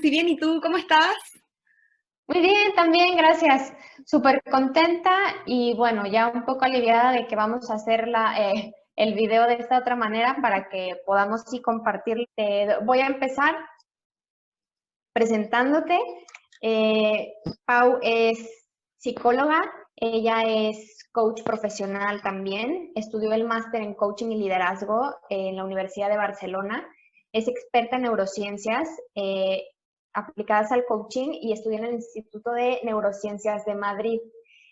Lucy, bien, ¿y tú cómo estás? Muy bien, también, gracias. Súper contenta y bueno, ya un poco aliviada de que vamos a hacer el video de esta otra manera para que podamos sí compartir. Voy a empezar presentándote. Pau es psicóloga, ella es coach profesional también, estudió el máster en coaching y liderazgo en la Universidad de Barcelona, es experta en neurociencias aplicadas al coaching y estudió en el Instituto de Neurociencias de Madrid.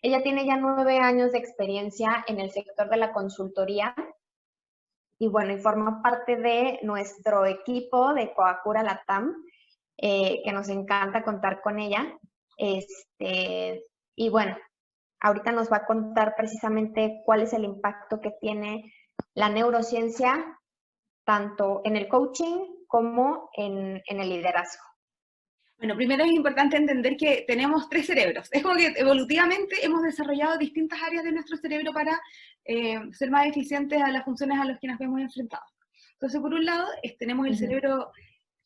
Ella tiene ya 9 años de experiencia en el sector de la consultoría y bueno, y forma parte de nuestro equipo de Coacura Latam, que nos encanta contar con ella. Y bueno, ahorita nos va a contar precisamente cuál es el impacto que tiene la neurociencia tanto en el coaching como en el liderazgo. Bueno, primero es importante entender que tenemos tres cerebros. Es como que evolutivamente hemos desarrollado distintas áreas de nuestro cerebro para ser más eficientes a las funciones a las que nos vemos enfrentados. Entonces, por un lado, tenemos el cerebro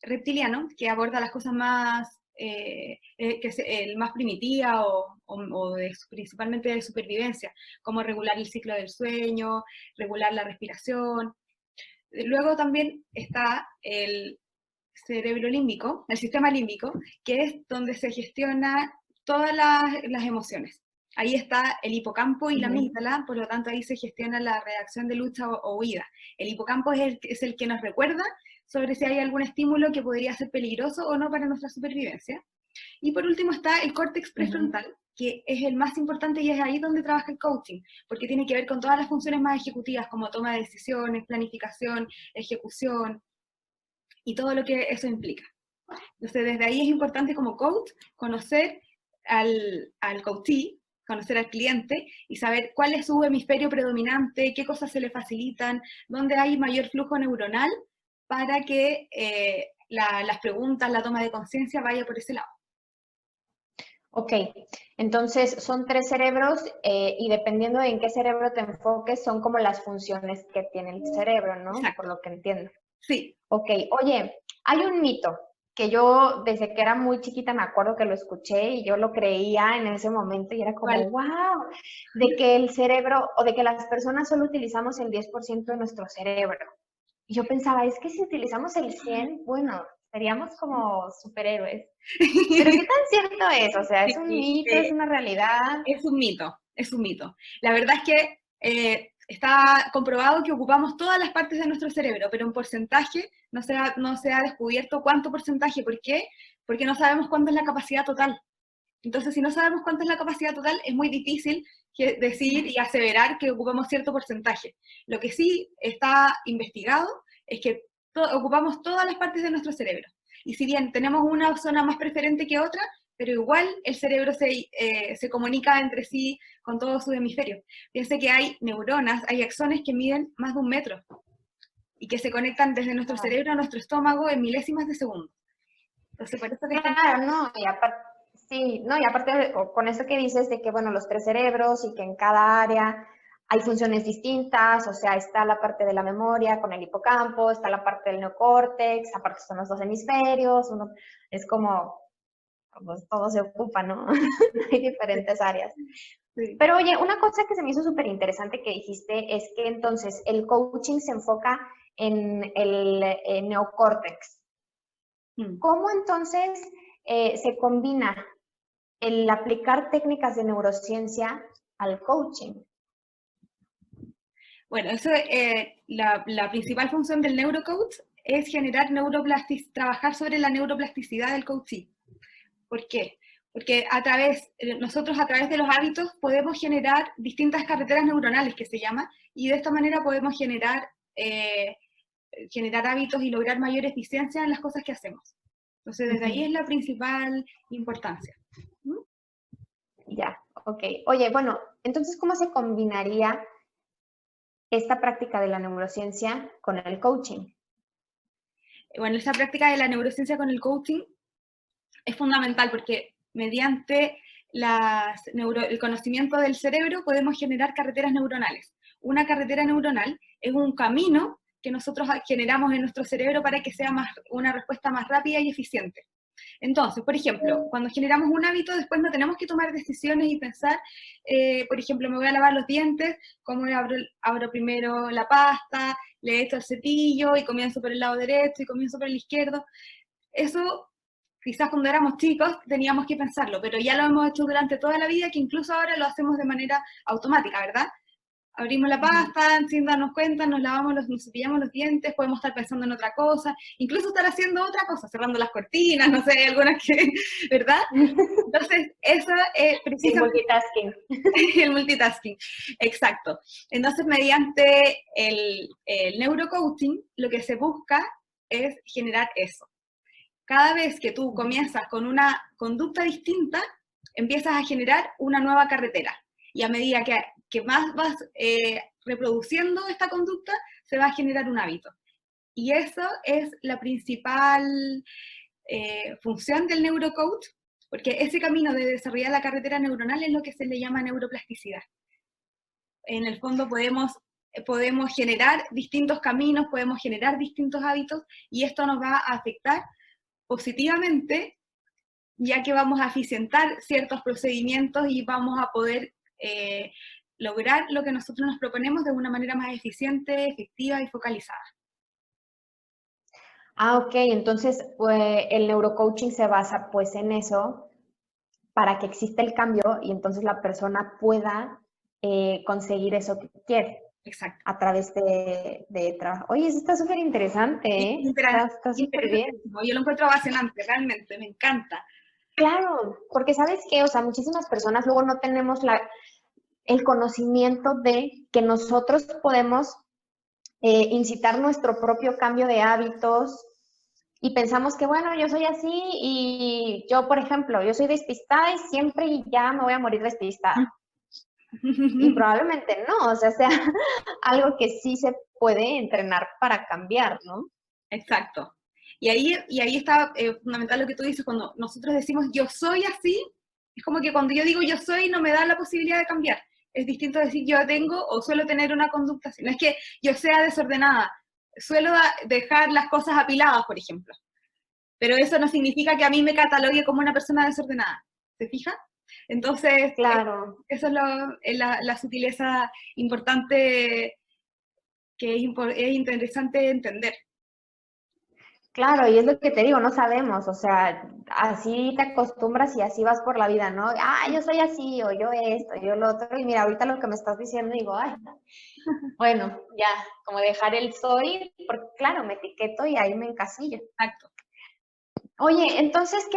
reptiliano, que aborda las cosas más, que es el más primitiva principalmente de supervivencia, como regular el ciclo del sueño, regular la respiración. Luego también está el cerebro límbico, el sistema límbico, que es donde se gestiona todas las emociones. Ahí está el hipocampo y la amígdala, por lo tanto ahí se gestiona la reacción de lucha o huida. El hipocampo es el que nos recuerda sobre si hay algún estímulo que podría ser peligroso o no para nuestra supervivencia. Y por último está el córtex prefrontal, que es el más importante y es ahí donde trabaja el coaching, porque tiene que ver con todas las funciones más ejecutivas, como toma de decisiones, planificación, ejecución, y todo lo que eso implica. Entonces, desde ahí es importante como coach conocer al coachee, conocer al cliente y saber cuál es su hemisferio predominante, qué cosas se le facilitan, dónde hay mayor flujo neuronal para que las preguntas, la toma de conciencia vaya por ese lado. Ok, entonces son tres cerebros y dependiendo de en qué cerebro te enfoques, son como las funciones que tiene el cerebro, ¿no? Por Exacto. lo que entiendo. Sí. Ok, oye, hay un mito que yo desde que era muy chiquita me acuerdo que lo escuché y yo lo creía en ese momento y era como, ¿Cuál? wow, de que el cerebro o de que las personas solo utilizamos el 10% de nuestro cerebro. Y yo pensaba, es que si utilizamos el 100, bueno, seríamos como superhéroes. Pero ¿qué tan cierto es? O sea, ¿es un Sí, mito, es una realidad? es un mito, es un mito. La verdad es que está comprobado que ocupamos todas las partes de nuestro cerebro, pero en porcentaje no se ha descubierto cuánto porcentaje. ¿Por qué? Porque no sabemos cuánto es la capacidad total. Entonces, si no sabemos cuánto es la capacidad total, es muy difícil decir y aseverar que ocupamos cierto porcentaje. Lo que sí está investigado es que ocupamos todas las partes de nuestro cerebro. Y si bien tenemos una zona más preferente que otra, pero igual el cerebro se comunica entre sí con todos sus hemisferios. Piense que hay neuronas, hay axones que miden más de 1 metro y que se conectan desde nuestro cerebro a nuestro estómago en milésimas de segundo. Entonces, por eso que están... Claro, no, y aparte, sí, no, y aparte con eso que dices de que, bueno, los tres cerebros y que en cada área hay funciones distintas, o sea, está la parte de la memoria con el hipocampo, está la parte del neocórtex, aparte son los dos hemisferios, uno es como, pues, todo se ocupa, ¿no? Hay diferentes áreas. Sí. Pero oye, una cosa que se me hizo súper interesante que dijiste es que entonces el coaching se enfoca en el neocórtex. ¿Cómo entonces se combina el aplicar técnicas de neurociencia al coaching? Bueno, eso, la principal función del neurocoach es generar trabajar sobre la neuroplasticidad del coachee. ¿Por qué? Porque nosotros a través de los hábitos podemos generar distintas carreteras neuronales, que se llama, y de esta manera podemos generar hábitos y lograr mayor eficiencia en las cosas que hacemos. Entonces, desde ahí es la principal importancia. Ya, ok. Oye, bueno, entonces, ¿cómo se combinaría esta práctica de la neurociencia con el coaching? Bueno, esta práctica de la neurociencia con el coaching es fundamental porque mediante el conocimiento del cerebro podemos generar carreteras neuronales. Una carretera neuronal es un camino que nosotros generamos en nuestro cerebro para que sea una respuesta más rápida y eficiente. Entonces, por ejemplo, cuando generamos un hábito, después no tenemos que tomar decisiones y pensar, por ejemplo, me voy a lavar los dientes, ¿cómo abro primero la pasta, le echo el cepillo y comienzo por el lado derecho y comienzo por el izquierdo? Eso, quizás cuando éramos chicos teníamos que pensarlo, pero ya lo hemos hecho durante toda la vida, que incluso ahora lo hacemos de manera automática, ¿verdad? Abrimos la pasta, sin darnos cuenta, nos cepillamos los dientes, podemos estar pensando en otra cosa, incluso estar haciendo otra cosa, cerrando las cortinas, no sé, algunas que, ¿verdad? Entonces, eso es precisamente el multitasking, exacto. Entonces, mediante el neurocoaching, lo que se busca es generar eso. Cada vez que tú comienzas con una conducta distinta, empiezas a generar una nueva carretera. Y a medida que más vas reproduciendo esta conducta, se va a generar un hábito. Y eso es la principal función del neurocoach, porque ese camino de desarrollar la carretera neuronal es lo que se le llama neuroplasticidad. En el fondo podemos generar distintos caminos, podemos generar distintos hábitos, y esto nos va a afectar positivamente, ya que vamos a eficientar ciertos procedimientos y vamos a poder lograr lo que nosotros nos proponemos de una manera más eficiente, efectiva y focalizada. Ok, entonces el neurocoaching se basa pues en eso para que exista el cambio y entonces la persona pueda conseguir eso que quiere. Exacto. A través de trabajo. Oye, eso está súper interesante, ¿eh? Está súper bien. Yo lo encuentro apasionante, realmente, me encanta. Claro, porque ¿sabes qué? O sea, muchísimas personas luego no tenemos el conocimiento de que nosotros podemos incitar nuestro propio cambio de hábitos y pensamos que, bueno, yo soy así y yo, por ejemplo, yo soy despistada y siempre ya me voy a morir despistada. Y probablemente no, o sea, algo que sí se puede entrenar para cambiar, ¿no? Exacto. Y ahí está fundamental lo que tú dices, cuando nosotros decimos yo soy así, es como que cuando yo digo yo soy no me da la posibilidad de cambiar. Es distinto decir yo tengo o suelo tener una conducta así. No es que yo sea desordenada, suelo dejar las cosas apiladas, por ejemplo. Pero eso no significa que a mí me catalogue como una persona desordenada. ¿Se fija? Entonces, claro. Eso es la sutileza importante que es interesante entender. Claro, y es lo que te digo, no sabemos, o sea, así te acostumbras y así vas por la vida, ¿no? Yo soy así, o yo esto, yo lo otro, y mira, ahorita lo que me estás diciendo, digo, bueno, ya, como dejar el soy, porque claro, me etiqueto y ahí me encasillo. Exacto. Oye, entonces,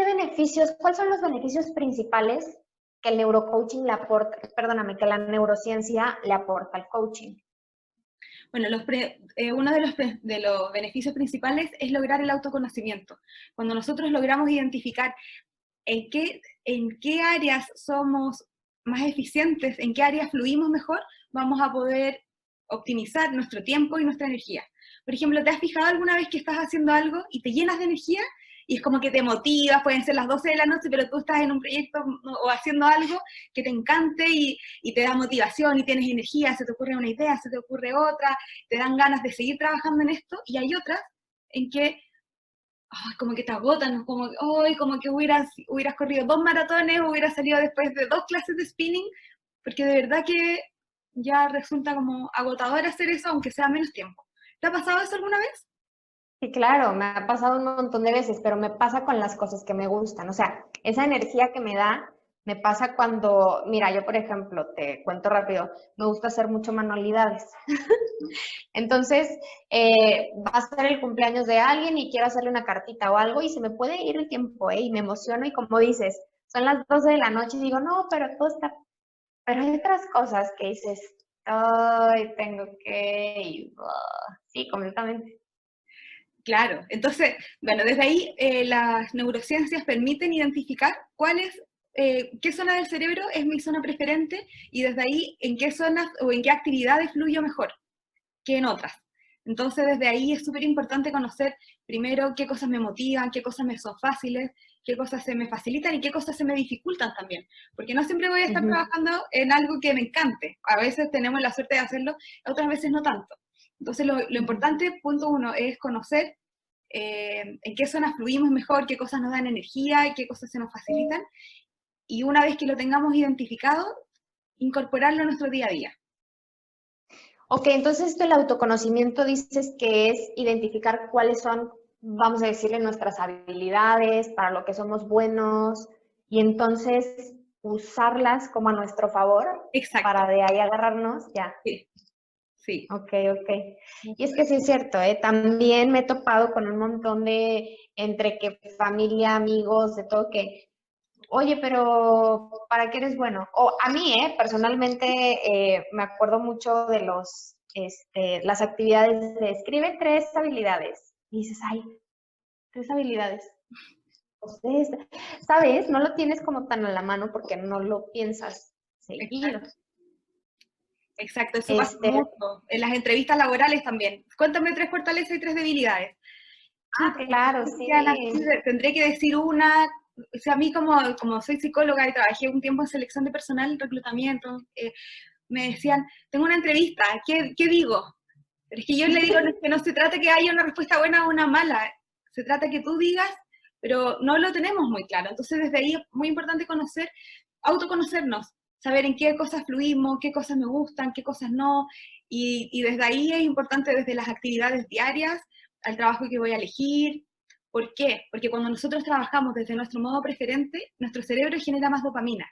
¿cuáles son los beneficios principales que el neurocoaching le aporta, que la neurociencia le aporta al coaching? Bueno, uno de los beneficios principales es lograr el autoconocimiento. Cuando nosotros logramos identificar en qué áreas somos más eficientes, en qué áreas fluimos mejor, vamos a poder optimizar nuestro tiempo y nuestra energía. Por ejemplo, ¿te has fijado alguna vez que estás haciendo algo y te llenas de energía? Y es como que te motivas, pueden ser las 12 de la noche, pero tú estás en un proyecto o haciendo algo que te encante y te da motivación y tienes energía, se te ocurre una idea, se te ocurre otra, te dan ganas de seguir trabajando en esto, y hay otras en que como que te agotan, como que hubieras corrido 2 maratones, hubieras salido después de 2 clases de spinning, porque de verdad que ya resulta como agotador hacer eso, aunque sea menos tiempo. ¿Te ha pasado eso alguna vez? Sí, claro, me ha pasado un montón de veces, pero me pasa con las cosas que me gustan. O sea, esa energía que me da, me pasa cuando, mira, yo por ejemplo, te cuento rápido, me gusta hacer mucho manualidades. Entonces, va a ser el cumpleaños de alguien y quiero hacerle una cartita o algo y se me puede ir el tiempo, y me emociono y como dices, son las 12 de la noche y digo, no, pero todo está, pero hay otras cosas que dices, ay, tengo que ir, sí, completamente. Claro, entonces, bueno, desde ahí las neurociencias permiten identificar qué zona del cerebro es mi zona preferente y desde ahí en qué zonas o en qué actividades fluyo mejor que en otras. Entonces, desde ahí es súper importante conocer primero qué cosas me motivan, qué cosas me son fáciles, qué cosas se me facilitan y qué cosas se me dificultan también. Porque no siempre voy a estar trabajando en algo que me encante. A veces tenemos la suerte de hacerlo, otras veces no tanto. Entonces, lo importante, punto uno, es conocer en qué zonas fluimos mejor, qué cosas nos dan energía y qué cosas se nos facilitan. Y una vez que lo tengamos identificado, incorporarlo a nuestro día a día. Ok, entonces esto el autoconocimiento dices que es identificar cuáles son, vamos a decirle, nuestras habilidades, para lo que somos buenos, y entonces usarlas como a nuestro favor. Exacto. Para de ahí agarrarnos, ya. Sí. Sí. Ok. Y es que sí es cierto, también me he topado con un montón de, entre que familia, amigos, de todo que, oye, pero ¿para qué eres bueno? O a mí, personalmente, me acuerdo mucho de las actividades de escribe 3 habilidades. Y dices, ay, 3 habilidades. Entonces, ¿sabes? No lo tienes como tan a la mano porque no lo piensas seguir. Exacto, eso pasa mucho. En las entrevistas laborales también. Cuéntame 3 fortalezas y 3 debilidades. Claro, sí. Tendré que decir una. O sea, a mí como soy psicóloga y trabajé un tiempo en selección de personal, reclutamiento, me decían, tengo una entrevista, ¿qué digo? Pero es que yo le digo que no se trata que haya una respuesta buena o una mala, se trata que tú digas, pero no lo tenemos muy claro. Entonces desde ahí es muy importante autoconocernos, saber en qué cosas fluimos, qué cosas me gustan, qué cosas no, y desde ahí es importante desde las actividades diarias, al trabajo que voy a elegir. ¿Por qué? Porque cuando nosotros trabajamos desde nuestro modo preferente, nuestro cerebro genera más dopamina.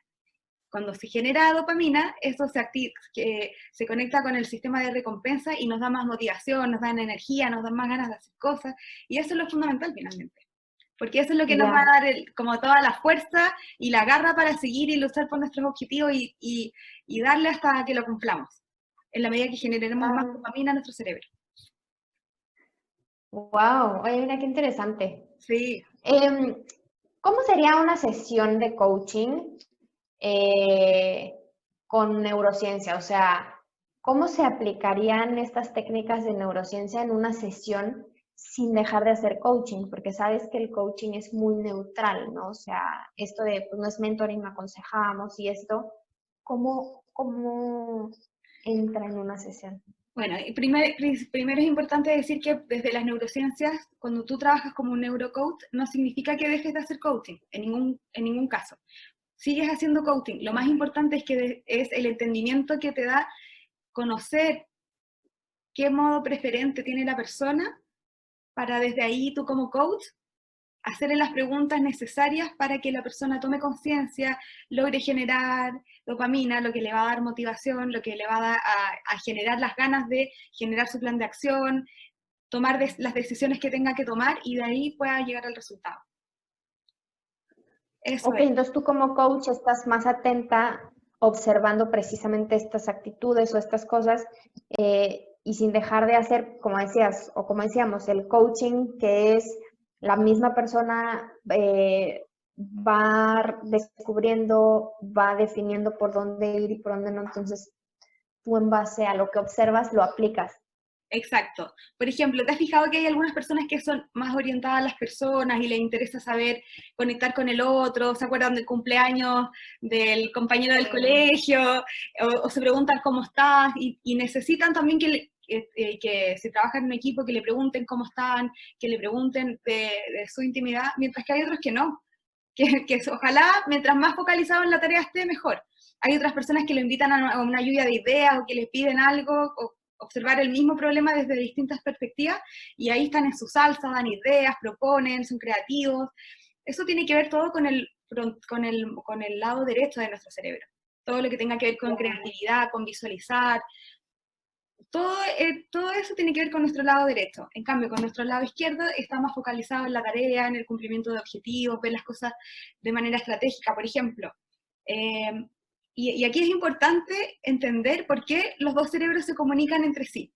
Cuando se genera dopamina, eso se conecta con el sistema de recompensa y nos da más motivación, nos da energía, nos da más ganas de hacer cosas, y eso es lo fundamental finalmente. Porque eso es lo que nos va a dar como toda la fuerza y la garra para seguir y luchar por nuestros objetivos y darle hasta que lo cumplamos, en la medida que generemos más dopamina en nuestro cerebro. Wow, oye, mira qué interesante. Sí. ¿Cómo sería una sesión de coaching con neurociencia? O sea, ¿cómo se aplicarían estas técnicas de neurociencia en una sesión sin dejar de hacer coaching? Porque sabes que el coaching es muy neutral, ¿no? O sea, esto de, pues no es mentoring, aconsejamos y esto, ¿cómo entra en una sesión? Bueno, primero es importante decir que desde las neurociencias, cuando tú trabajas como un neurocoach, no significa que dejes de hacer coaching, en ningún caso. Sigues haciendo coaching. Lo más importante es que es el entendimiento que te da conocer qué modo preferente tiene la persona para desde ahí tú como coach hacerle las preguntas necesarias para que la persona tome conciencia, logre generar dopamina, lo que le va a dar motivación, lo que le va a dar a generar las ganas de generar su plan de acción, tomar las decisiones que tenga que tomar y de ahí pueda llegar al resultado. Eso es. Entonces tú como coach estás más atenta observando precisamente estas actitudes o estas cosas y sin dejar de hacer, como decías, o como decíamos, el coaching que es la misma persona va descubriendo, va definiendo por dónde ir y por dónde no, entonces tú en base a lo que observas lo aplicas. Exacto. Por ejemplo, ¿te has fijado que hay algunas personas que son más orientadas a las personas y les interesa saber conectar con el otro? ¿Se acuerdan del cumpleaños del compañero del colegio? O se preguntan cómo estás y necesitan también que si trabajan en un equipo, que le pregunten cómo están, que le pregunten de su intimidad, mientras que hay otros que no. Que ojalá, mientras más focalizado en la tarea esté, mejor. Hay otras personas que lo invitan a una lluvia de ideas o que les piden algo, o observar el mismo problema desde distintas perspectivas, y ahí están en su salsa, dan ideas, proponen, son creativos. Eso tiene que ver todo con el lado derecho de nuestro cerebro. Todo lo que tenga que ver con creatividad, con visualizar, todo eso tiene que ver con nuestro lado derecho. En cambio, con nuestro lado izquierdo está más focalizado en la tarea, en el cumplimiento de objetivos, ver las cosas de manera estratégica, por ejemplo. Y aquí es importante entender por qué los dos cerebros se comunican entre sí.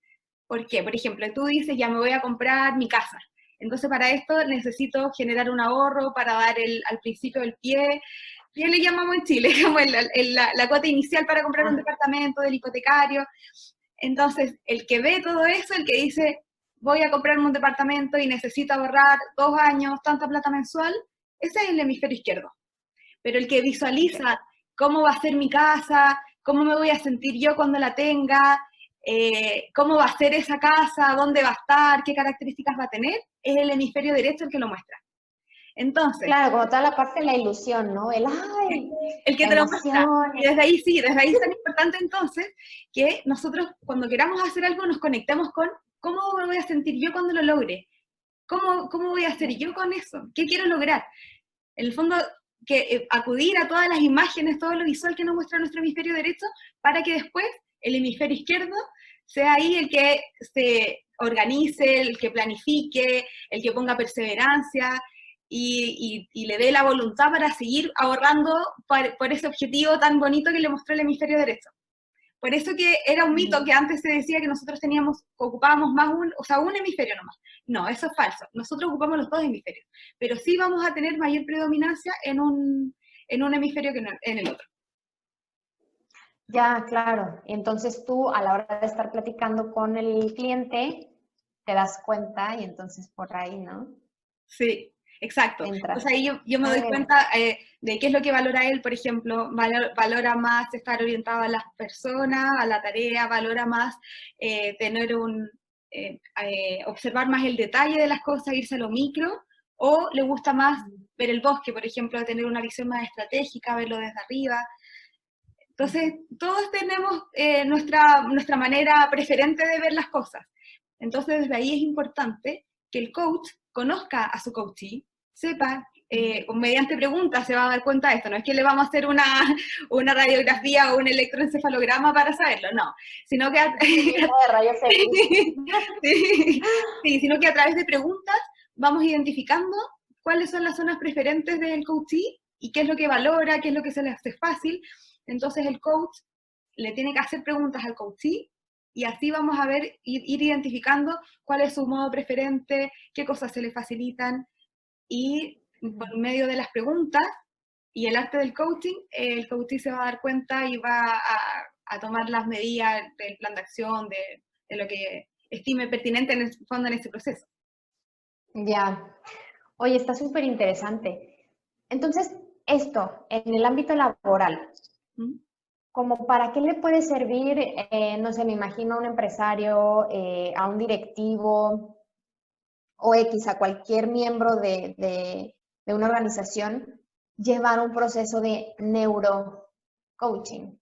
¿Por qué? Por ejemplo, tú dices, ya me voy a comprar mi casa. Entonces, para esto necesito generar un ahorro para dar al principio el pie. ¿Qué le llamamos en Chile? Como la cuota inicial para comprar un departamento, del hipotecario. Entonces, el que ve todo eso, el que dice, voy a comprarme un departamento y necesito ahorrar 2 años, tanta plata mensual, ese es el hemisferio izquierdo. Pero el que visualiza cómo va a ser mi casa, cómo me voy a sentir yo cuando la tenga, cómo va a ser esa casa, dónde va a estar, qué características va a tener, es el hemisferio derecho el que lo muestra. Entonces, claro, como toda la parte de la ilusión, ¿no? ¡Ay! el que La te lo muestra. emoción. Y desde ahí sí, desde ahí es tan importante entonces que nosotros cuando queramos hacer algo nos conectemos con cómo me voy a sentir yo cuando lo logre, cómo voy a hacer yo con eso, qué quiero lograr. En el fondo, que acudir a todas las imágenes, todo lo visual que nos muestra nuestro hemisferio derecho, para que después el hemisferio izquierdo sea ahí el que se organice, el que planifique, el que ponga perseverancia y le dé la voluntad para seguir ahorrando por ese objetivo tan bonito que le mostró el hemisferio derecho. Por eso que era un mito que antes se decía que nosotros ocupábamos más un hemisferio nomás. No, eso es falso. Nosotros ocupamos los dos hemisferios, pero sí vamos a tener mayor predominancia en un hemisferio que en el otro. Ya, claro. Entonces tú a la hora de estar platicando con el cliente, te das cuenta y entonces por ahí, ¿no? Sí, exacto. Entras. Entonces ahí yo me doy cuenta de qué es lo que valora él, por ejemplo, valora más estar orientado a las personas, a la tarea, valora más tener observar más el detalle de las cosas, irse a lo micro, o le gusta más ver el bosque, por ejemplo, tener una visión más estratégica, verlo desde arriba. Entonces, todos tenemos nuestra manera preferente de ver las cosas. Entonces, desde ahí es importante que el coach conozca a su coachee, sepa, mediante preguntas se va a dar cuenta de esto. No es que le vamos a hacer una radiografía o un electroencefalograma para saberlo, no. Sino que sí, sino que a través de preguntas vamos identificando cuáles son las zonas preferentes del coachee y qué es lo que valora, qué es lo que se le hace fácil. Entonces el coach le tiene que hacer preguntas al coachee y así vamos a ver, ir identificando cuál es su modo preferente, qué cosas se le facilitan y por medio de las preguntas y el arte del coaching, el coachee se va a dar cuenta y va a tomar las medidas del plan de acción, de lo que estime pertinente en el fondo en ese proceso. Ya. Oye, está súper interesante. Entonces, esto, en el ámbito laboral, ¿como para qué le puede servir, no sé, me imagino a un empresario, a un directivo o X, a cualquier miembro de una organización, llevar un proceso de neurocoaching?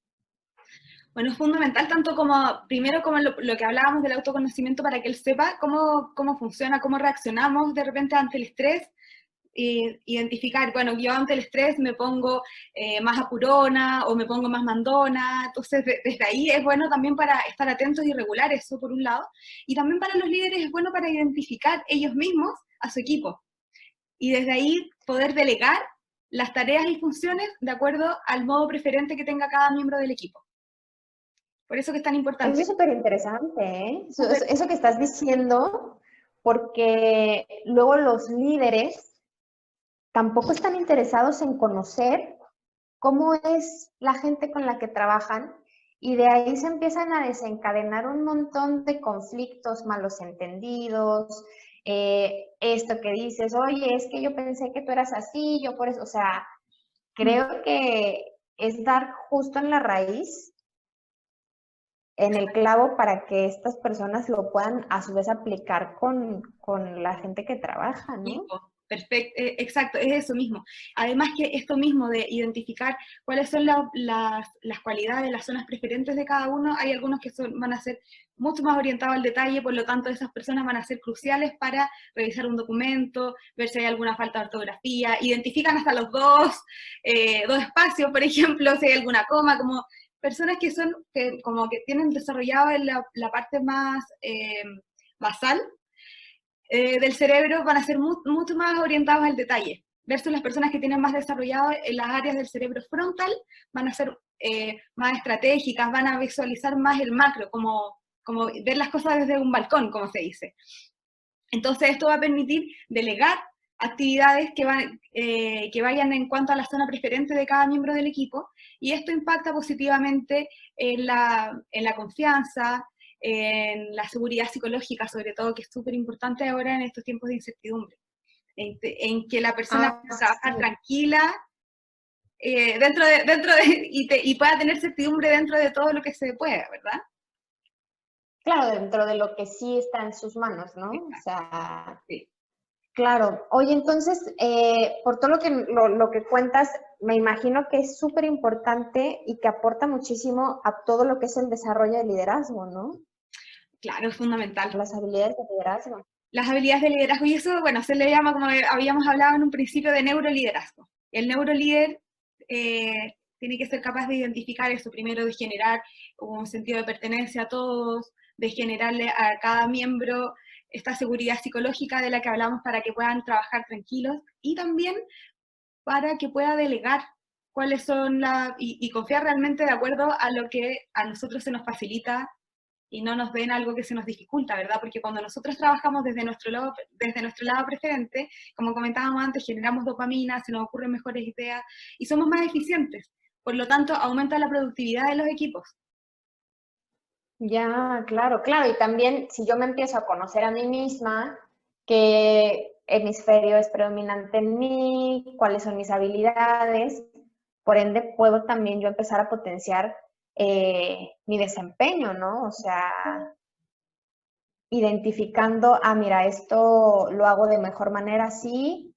Bueno, es fundamental tanto primero como lo que hablábamos del autoconocimiento para que él sepa cómo funciona, cómo reaccionamos de repente ante el estrés, identificar, bueno, yo ante el estrés me pongo más apurona o me pongo más mandona, entonces desde ahí es bueno también para estar atentos y regular eso por un lado, y también para los líderes es bueno para identificar ellos mismos a su equipo, y desde ahí poder delegar las tareas y funciones de acuerdo al modo preferente que tenga cada miembro del equipo. Por eso que es tan importante. Eso es súper interesante, ¿eh? Eso que estás diciendo, porque luego los líderes tampoco están interesados en conocer cómo es la gente con la que trabajan y de ahí se empiezan a desencadenar un montón de conflictos, malos entendidos, esto que dices, oye, es que yo pensé que tú eras así, yo por eso, o sea, creo que es dar justo en la raíz, en el clavo para que estas personas lo puedan a su vez aplicar con la gente que trabaja, ¿no? Perfecto, exacto, es eso mismo. Además que esto mismo de identificar cuáles son las cualidades, las zonas preferentes de cada uno, hay algunos que van a ser mucho más orientados al detalle, por lo tanto esas personas van a ser cruciales para revisar un documento, ver si hay alguna falta de ortografía, identifican hasta los dos espacios, por ejemplo, si hay alguna coma, como personas que como que tienen desarrollado en la parte más basal del cerebro van a ser mucho más orientados al detalle, versus las personas que tienen más desarrollado en las áreas del cerebro frontal, van a ser más estratégicas, van a visualizar más el macro, como ver las cosas desde un balcón, como se dice. Entonces esto va a permitir delegar actividades que vayan en cuanto a la zona preferente de cada miembro del equipo, y esto impacta positivamente en la confianza, en la seguridad psicológica, sobre todo, que es súper importante ahora en estos tiempos de incertidumbre, en que la persona pueda trabajar tranquila y pueda tener certidumbre dentro de todo lo que se pueda, ¿verdad? Claro, dentro de lo que sí está en sus manos, ¿no? O sea, sí. Claro. Oye, entonces, por todo lo que cuentas, me imagino que es súper importante y que aporta muchísimo a todo lo que es el desarrollo de liderazgo, ¿no? Claro, es fundamental. Las habilidades de liderazgo. Las habilidades de liderazgo, y eso, bueno, se le llama, como habíamos hablado en un principio, de neuroliderazgo. El neurolíder tiene que ser capaz de identificar eso, primero de generar un sentido de pertenencia a todos, de generarle a cada miembro esta seguridad psicológica de la que hablamos para que puedan trabajar tranquilos, y también para que pueda delegar cuáles son y confiar realmente de acuerdo a lo que a nosotros se nos facilita y no nos den algo que se nos dificulta, ¿verdad? Porque cuando nosotros trabajamos desde nuestro lado preferente, como comentábamos antes, generamos dopamina, se nos ocurren mejores ideas y somos más eficientes. Por lo tanto, aumenta la productividad de los equipos. Ya, claro, claro. Y también si yo me empiezo a conocer a mí misma, qué hemisferio es predominante en mí, cuáles son mis habilidades, por ende puedo también yo empezar a potenciar mi desempeño, ¿no? O sea, identificando, mira, esto lo hago de mejor manera así,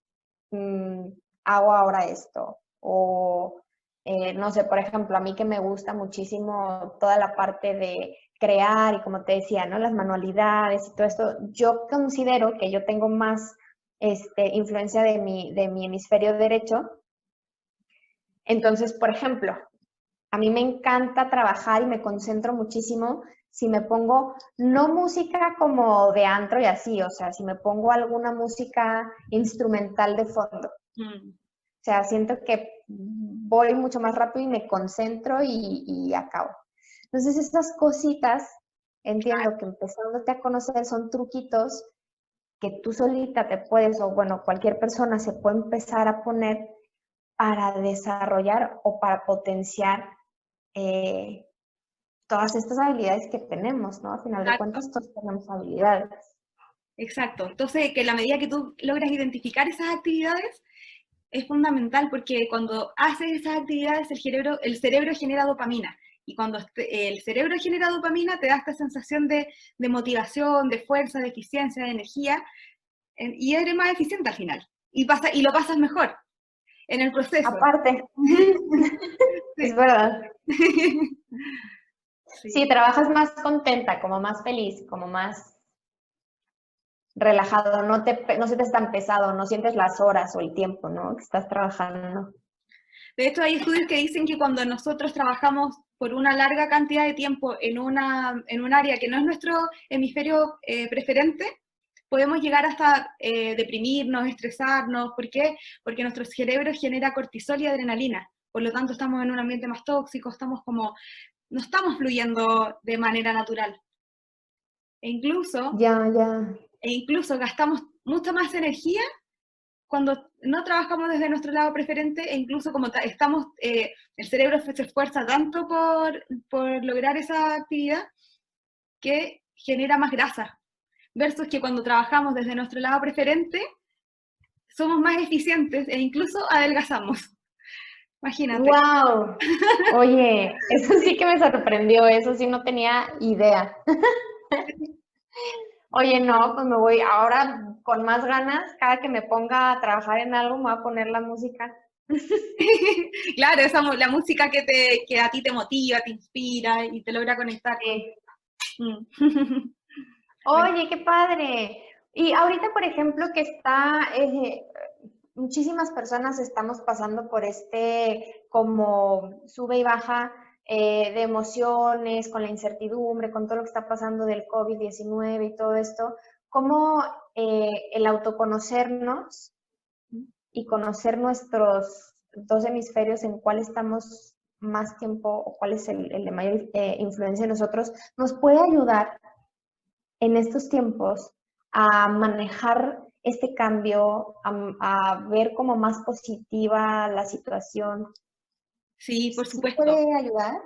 hago ahora esto. O, no sé, por ejemplo, a mí que me gusta muchísimo toda la parte de crear y como te decía, ¿no? Las manualidades y todo esto, yo considero que yo tengo más influencia de mi hemisferio derecho. Entonces, por ejemplo, a mí me encanta trabajar y me concentro muchísimo si me pongo, no música como de antro y así, o sea, si me pongo alguna música instrumental de fondo. O sea, siento que voy mucho más rápido y me concentro y acabo. Entonces, estas cositas, entiendo que empezándote a conocer son truquitos que tú solita te puedes, o bueno, cualquier persona se puede empezar a poner para desarrollar o para potenciar todas estas habilidades que tenemos, ¿no? A final de Exacto. cuentas, todos tenemos habilidades. Exacto. Entonces, que la medida que tú logras identificar esas actividades, es fundamental porque cuando haces esas actividades el cerebro genera dopamina. Y cuando el cerebro genera dopamina, te da esta sensación de motivación, de fuerza, de eficiencia, de energía, y eres más eficiente al final. Y lo pasas mejor en el proceso. Aparte, Sí. es verdad. Sí. Sí, trabajas más contenta, como más feliz, como más relajado, no sientes tan pesado, no sientes las horas o el tiempo, ¿no? Que estás trabajando. De hecho, hay estudios que dicen que cuando nosotros trabajamos por una larga cantidad de tiempo en un área que no es nuestro hemisferio preferente, podemos llegar hasta deprimirnos, estresarnos. ¿Por qué? Porque nuestro cerebro genera cortisol y adrenalina. Por lo tanto, estamos en un ambiente más tóxico, no estamos fluyendo de manera natural. E incluso gastamos mucha más energía cuando no trabajamos desde nuestro lado preferente, e incluso como el cerebro se esfuerza tanto por lograr esa actividad que genera más grasa, versus que cuando trabajamos desde nuestro lado preferente, somos más eficientes e incluso adelgazamos. Imagínate. ¡Wow! Oye, eso sí que me sorprendió, eso sí no tenía idea. Oye, no, pues me voy ahora con más ganas, cada que me ponga a trabajar en algo, me voy a poner la música. Claro, la música que a ti te motiva, te inspira y te logra conectar con... Sí. Bueno, Oye, qué padre. Y ahorita, por ejemplo, que muchísimas personas estamos pasando por como sube y baja de emociones, con la incertidumbre, con todo lo que está pasando del COVID-19 y todo esto. ¿Cómo el autoconocernos y conocer nuestros dos hemisferios en cuál estamos más tiempo o cuál es el de mayor influencia en nosotros, nos puede ayudar en estos tiempos a manejar este cambio, a ver como más positiva la situación? sí, por ¿Sí supuesto. puede ayudar?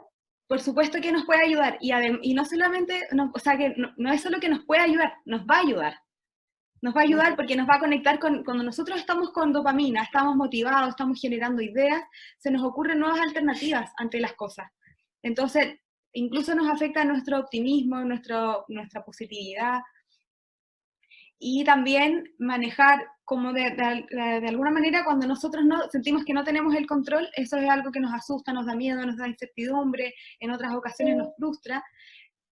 Por supuesto que nos puede ayudar. Y no solamente, o sea, que no es solo que nos puede ayudar, nos va a ayudar. Nos va a ayudar porque nos va a conectar cuando nosotros estamos con dopamina, estamos motivados, estamos generando ideas, se nos ocurren nuevas alternativas ante las cosas. Entonces, incluso nos afecta nuestro optimismo, nuestra positividad. Y también manejar como de alguna manera cuando nosotros no sentimos que no tenemos el control, eso es algo que nos asusta, nos da miedo, nos da incertidumbre, en otras ocasiones nos frustra,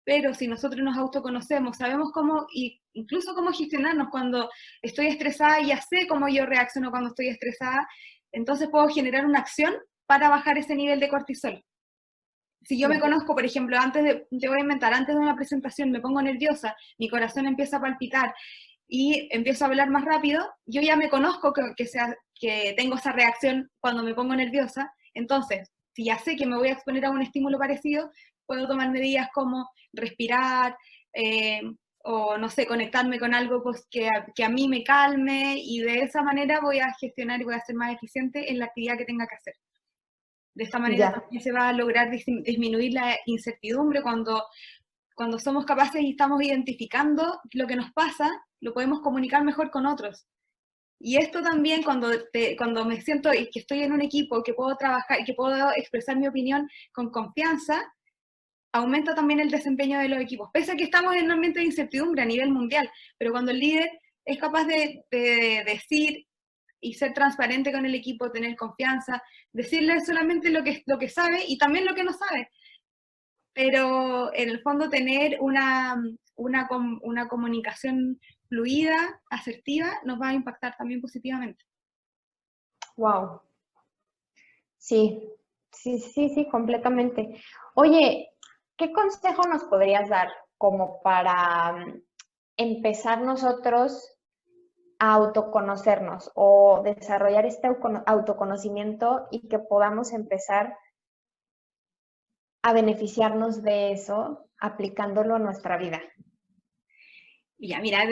pero si nosotros nos autoconocemos, sabemos cómo, incluso cómo gestionarnos cuando estoy estresada, ya sé cómo yo reacciono cuando estoy estresada, entonces puedo generar una acción para bajar ese nivel de cortisol. Si yo me conozco, por ejemplo, te voy a inventar, antes de una presentación me pongo nerviosa, mi corazón empieza a palpitar y empiezo a hablar más rápido, yo ya me conozco que tengo esa reacción cuando me pongo nerviosa, entonces, si ya sé que me voy a exponer a un estímulo parecido, puedo tomar medidas como respirar, o no sé, conectarme con algo pues, que a mí me calme, y de esa manera voy a gestionar y voy a ser más eficiente en la actividad que tenga que hacer. De esta manera también se va a lograr disminuir la incertidumbre cuando somos capaces y estamos identificando lo que nos pasa, lo podemos comunicar mejor con otros. Y esto también cuando me siento y que estoy en un equipo, que puedo trabajar, que puedo expresar mi opinión con confianza, aumenta también el desempeño de los equipos. Pese a que estamos en un ambiente de incertidumbre a nivel mundial, pero cuando el líder es capaz de decir y ser transparente con el equipo, tener confianza, decirle solamente lo que sabe y también lo que no sabe, pero en el fondo tener una comunicación fluida, asertiva, nos va a impactar también positivamente. Wow. Sí, sí, completamente. Oye, ¿qué consejo nos podrías dar como para empezar nosotros a autoconocernos o desarrollar este autoconocimiento y que podamos empezar a beneficiarnos de eso aplicándolo a nuestra vida? Ya, mira,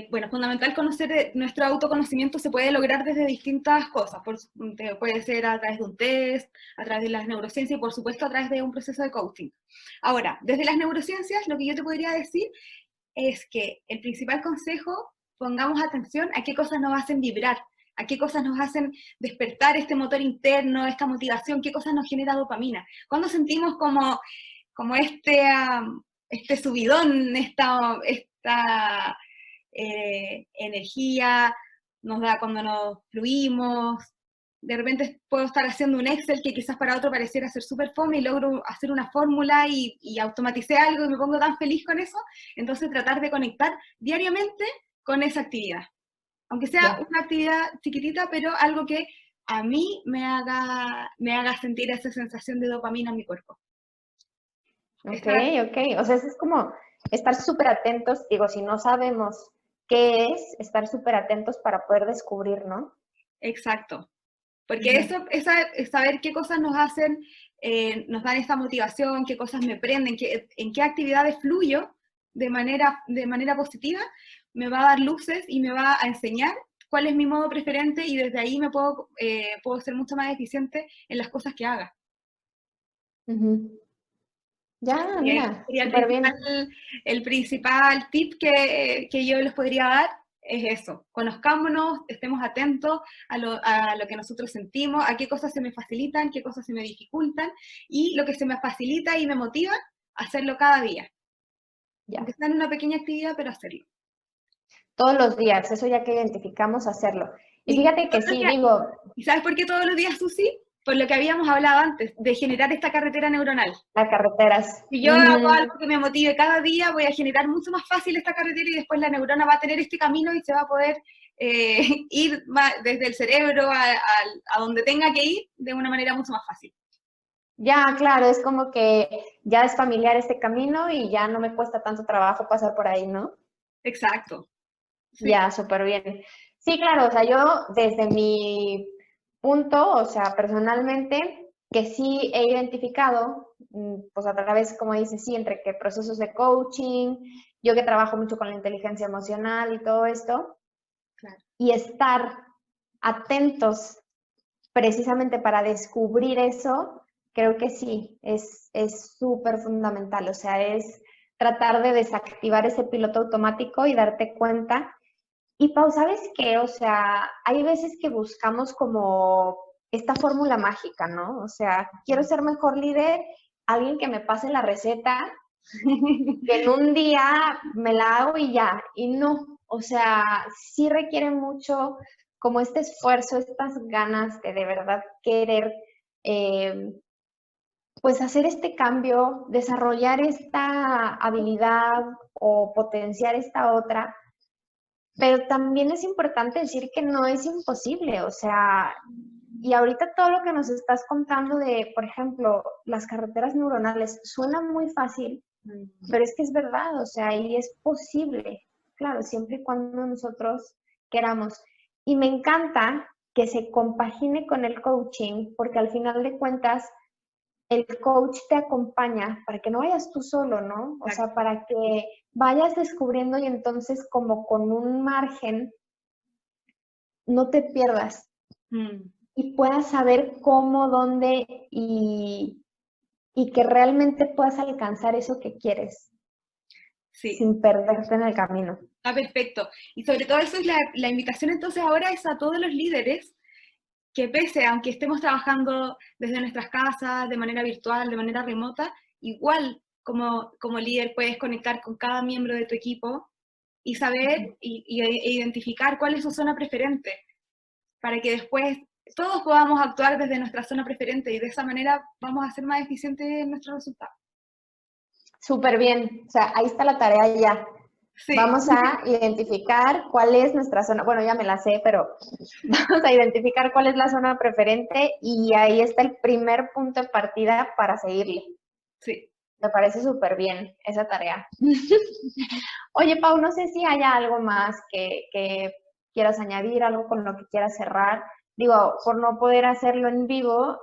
bueno, fundamental conocer, nuestro autoconocimiento se puede lograr desde distintas cosas, puede ser a través de un test, a través de las neurociencias y por supuesto a través de un proceso de coaching. Ahora, desde las neurociencias lo que yo te podría decir es que el principal consejo, pongamos atención a qué cosas nos hacen vibrar, a qué cosas nos hacen despertar este motor interno, esta motivación, qué cosas nos genera dopamina. Cuando sentimos como este subidón, esta energía, nos da cuando nos fluimos. De repente puedo estar haciendo un Excel que quizás para otro pareciera ser súper fome y logro hacer una fórmula y automaticé algo y me pongo tan feliz con eso. Entonces tratar de conectar diariamente con esa actividad. Aunque sea una actividad chiquitita, pero algo que a mí me haga sentir esa sensación de dopamina en mi cuerpo. Ok. O sea, eso es como estar súper atentos, digo, si no sabemos qué es, estar súper atentos para poder descubrir, ¿no? Exacto. Porque eso es saber qué cosas nos hacen, nos dan esta motivación, qué cosas me prenden, en qué actividades fluyo de manera positiva, me va a dar luces y me va a enseñar cuál es mi modo preferente y desde ahí puedo ser mucho más eficiente en las cosas que haga. Ya, mira, Sería súper bien. el principal tip que yo les podría dar es eso, conozcámonos, estemos atentos a lo que nosotros sentimos, a qué cosas se me facilitan, qué cosas se me dificultan, y lo que se me facilita y me motiva, hacerlo cada día. Aunque sea en una pequeña actividad, pero hacerlo. Todos los días, eso ya que identificamos, hacerlo. Y fíjate que sí, digo... ¿Y sabes por qué todos los días, Susi? Por lo que habíamos hablado antes, de generar esta carretera neuronal. Las carreteras. Si yo hago algo que me motive cada día, voy a generar mucho más fácil esta carretera y después la neurona va a tener este camino y se va a poder ir desde el cerebro a donde tenga que ir de una manera mucho más fácil. Ya, claro, es como que ya es familiar este camino y ya no me cuesta tanto trabajo pasar por ahí, ¿no? Exacto. Sí. Ya, súper bien. Sí, claro, o sea, yo desde mi punto, o sea, personalmente, que sí he identificado, pues a través, como dices, sí, entre que procesos de coaching, yo que trabajo mucho con la inteligencia emocional y todo esto, claro, y estar atentos precisamente para descubrir eso, creo que sí, es súper fundamental, o sea, es tratar de desactivar ese piloto automático y darte cuenta. Y Pau, ¿sabes qué? O sea, hay veces que buscamos como esta fórmula mágica, ¿no? O sea, quiero ser mejor líder, alguien que me pase la receta que en un día me la hago y ya, y no, o sea, sí requiere mucho como este esfuerzo, estas ganas de verdad querer, pues hacer este cambio, desarrollar esta habilidad o potenciar esta otra, pero también es importante decir que no es imposible, o sea, y ahorita todo lo que nos estás contando de, por ejemplo, las carreteras neuronales, suena muy fácil, pero es que es verdad, o sea, y es posible, claro, siempre y cuando nosotros queramos. Y me encanta que se compagine con el coaching, porque al final de cuentas, el coach te acompaña para que no vayas tú solo, ¿no? O sea, para que vayas descubriendo y entonces como con un margen no te pierdas y puedas saber cómo, dónde y que realmente puedas alcanzar eso que quieres sin perderte en el camino. Ah, perfecto. Y sobre todo eso es la invitación entonces ahora es a todos los líderes que pese, aunque estemos trabajando desde nuestras casas, de manera virtual, de manera remota, igual como líder puedes conectar con cada miembro de tu equipo y saber e identificar cuál es su zona preferente, para que después todos podamos actuar desde nuestra zona preferente y de esa manera vamos a ser más eficientes en nuestros resultados. Súper bien, o sea, ahí está la tarea ya. Sí. Vamos a identificar cuál es nuestra zona, bueno, ya me la sé, pero vamos a identificar cuál es la zona preferente y ahí está el primer punto de partida para seguirle. Sí. Me parece súper bien esa tarea. Oye, Pau, no sé si haya algo más que quieras añadir, algo con lo que quieras cerrar. Digo, por no poder hacerlo en vivo,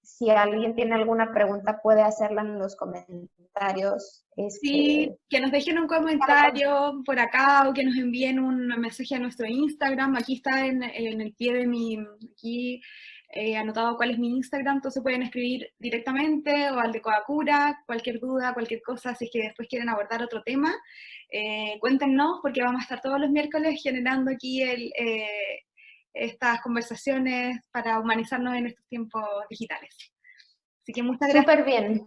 si alguien tiene alguna pregunta puede hacerla en los comentarios. Sí, que nos dejen un comentario por acá o que nos envíen un mensaje a nuestro Instagram. Aquí está en el pie de aquí anotado cuál es mi Instagram, entonces pueden escribir directamente o al de Coacura, cualquier duda, cualquier cosa, si es que después quieren abordar otro tema, cuéntenos porque vamos a estar todos los miércoles generando aquí estas conversaciones para humanizarnos en estos tiempos digitales. Así que muchas gracias. Súper bien.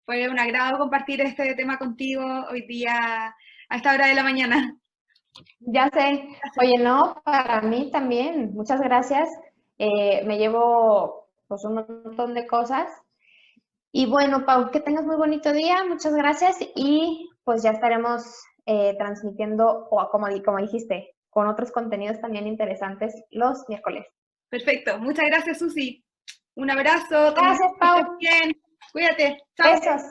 Fue un agrado compartir este tema contigo hoy día a esta hora de la mañana. Ya sé. Oye, no, para mí también. Muchas gracias. Me llevo pues un montón de cosas. Y bueno, Pau, que tengas muy bonito día. Muchas gracias. Y pues ya estaremos transmitiendo, o como dijiste, con otros contenidos también interesantes los miércoles. Perfecto. Muchas gracias, Susi. Un abrazo. Gracias, Pau. Bien. Cuídate. Chao. Besos.